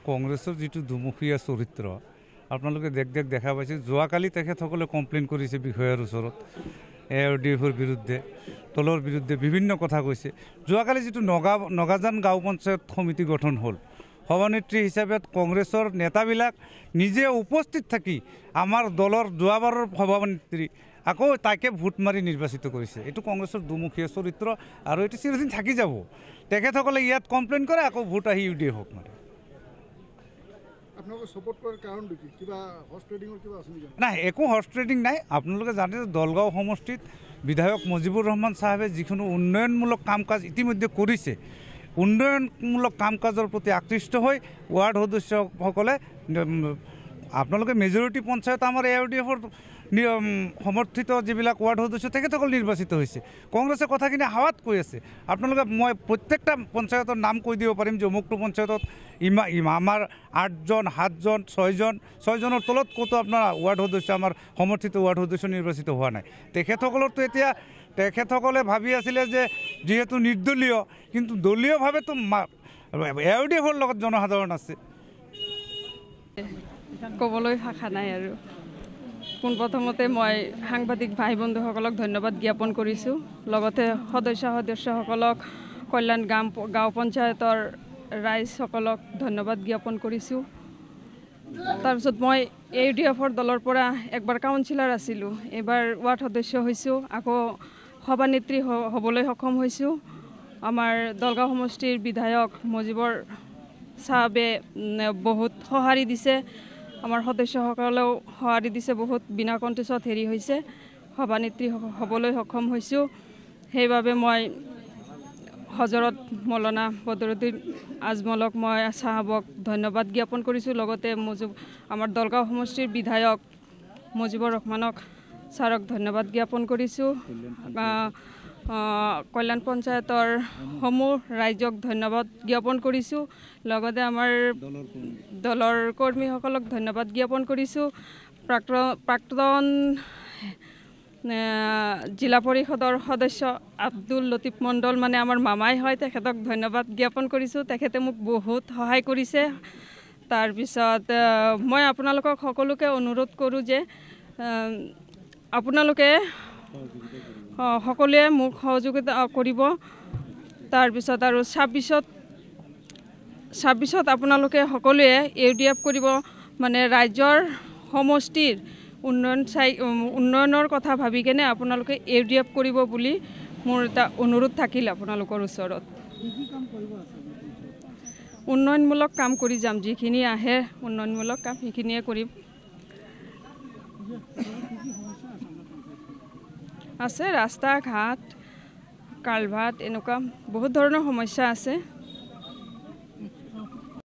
কংগ্ৰেছৰ যিটো দুমুখীয়া চৰিত্ৰ আপোনালোকে দেখা পাইছে। যোৱাকালি তেখেতসকলে কমপ্লেইন কৰিছে বিষয়াৰ ওচৰত ARDFৰ বিৰুদ্ধে, দলৰ বিৰুদ্ধে বিভিন্ন কথা কৈছে। যোৱাকালি যিটো নগাজান গাঁও পঞ্চায়ত সমিতি গঠন হ'ল, সভানেত্ৰী হিচাপে কংগ্ৰেছৰ নেতাবিলাক নিজে উপস্থিত থাকি আমাৰ দলৰ যোৱাবাৰৰ সভানেত্ৰী আকৌ তাকে ভোট মাৰি নিৰ্বাচিত কৰিছে। এইটো কংগ্ৰেছৰ দুমুখীয়া চৰিত্ৰ আৰু এইটো চিৰদিন থাকি যাব। তেখেতসকলে ইয়াত কমপ্লেইন কৰে, আকৌ ভোট আহি UDFক মাৰে। নাই, একো হৰ্চ ট্ৰেডিং নাই। আপোনালোকে জানে যে দলগাঁও সমষ্টিত বিধায়ক মুজিবুৰ ৰহমান চাহাবে যিকোনো উন্নয়নমূলক কাম কাজ ইতিমধ্যে কৰিছে। উন্নয়নমূলক কাম কাজৰ প্ৰতি আকৃষ্ট হৈ ৱাৰ্ড সদস্যসকলে আপোনালোকে মেজৰিটি পঞ্চায়ত আমাৰ ARDFৰ সমৰ্থিত যিবিলাক ৱাৰ্ড সদস্য তেখেতসকল নিৰ্বাচিত হৈছে। কংগ্ৰেছে কথাখিনি হাৱাত কৈ আছে। আপোনালোকে মই প্ৰত্যেকটা পঞ্চায়তৰ নাম কৈ দিব পাৰিম যে অমুকটো পঞ্চায়তত আমাৰ 8জন 7জন 6জনৰ তলত ক'তো আপোনাৰ ৱাৰ্ড সদস্য আমাৰ সমৰ্থিত ৱাৰ্ড সদস্য নিৰ্বাচিত হোৱা নাই। তেখেতসকলৰতো এতিয়া তেখেতসকলে ভাবি আছিলে যে যিহেতু নিৰ্দলীয়, কিন্তু দলীয়ভাৱেতো ARDFৰ লগত জনসাধাৰণ আছে। ক'বলৈ ভাষা নাই আৰু। পোনপ্ৰথমতে মই সাংবাদিক ভাই বন্ধুসকলক ধন্যবাদ জ্ঞাপন কৰিছোঁ। লগতে সদস্যসকলক, কল্যাণ গাঁও পঞ্চায়তৰ ৰাইজসকলক ধন্যবাদ জ্ঞাপন কৰিছোঁ। তাৰপিছত মই ARDFৰ দলৰ পৰা একবাৰ কাউন্সিলৰ আছিলোঁ, এইবাৰ ৱাৰ্ড সদস্য হৈছোঁ, আকৌ সভানেত্ৰী হ'বলৈ সক্ষম হৈছোঁ। আমাৰ দলগাঁও সমষ্টিৰ বিধায়ক মুজিবৰ চাহাবে বহুত সঁহাৰি দিছে, আমাৰ সদস্যসকলেও সঁহাৰি দিছে, বহুত বিনা কণ্টেষ্টত হৈছে, সভানেত্ৰী হ'বলৈ সক্ষম হৈছোঁ। সেইবাবে মই হজৰত মৌলানা বদৰুদ্দিন আজমলক মই চাহাবক ধন্যবাদ জ্ঞাপন কৰিছোঁ। লগতে আমাৰ দলগাঁও সমষ্টিৰ বিধায়ক মুজিবুৰ ৰহমানক ছাৰক ধন্যবাদ জ্ঞাপন কৰিছোঁ। কল্যাণ পঞ্চায়তৰ সমূহ ৰাইজক ধন্যবাদ জ্ঞাপন কৰিছোঁ। লগতে আমাৰ দলৰ কৰ্মীসকলক ধন্যবাদ জ্ঞাপন কৰিছোঁ। প্ৰাক্তন জিলা পৰিষদৰ সদস্য আব্দুল লতিফ মণ্ডল মানে আমাৰ মামাই হয়, তেখেতক ধন্যবাদ জ্ঞাপন কৰিছোঁ। তেখেতে মোক বহুত সহায় কৰিছে। তাৰপিছত মই আপোনালোকক সকলোকে অনুৰোধ কৰোঁ যে আপোনালোকে সকলোৱে মোক সহযোগিতা কৰিব। তাৰপিছত আৰু 26ত আপোনালোকে সকলোৱে ARDF কৰিব, মানে ৰাজ্যৰ সমষ্টিৰ উন্নয়নৰ কথা ভাবি কেনে আপোনালোকে ARDF কৰিব বুলি মোৰ এটা অনুৰোধ থাকিল আপোনালোকৰ ওচৰত। উন্নয়নমূলক কাম কৰি যাম, যিখিনি আহে উন্নয়নমূলক কাম সেইখিনিয়ে কৰিম। আছে ৰাস্তা ঘাট, কালভাৰ্ট, এনেকুৱা বহুত ধৰণৰ সমস্যা আছে।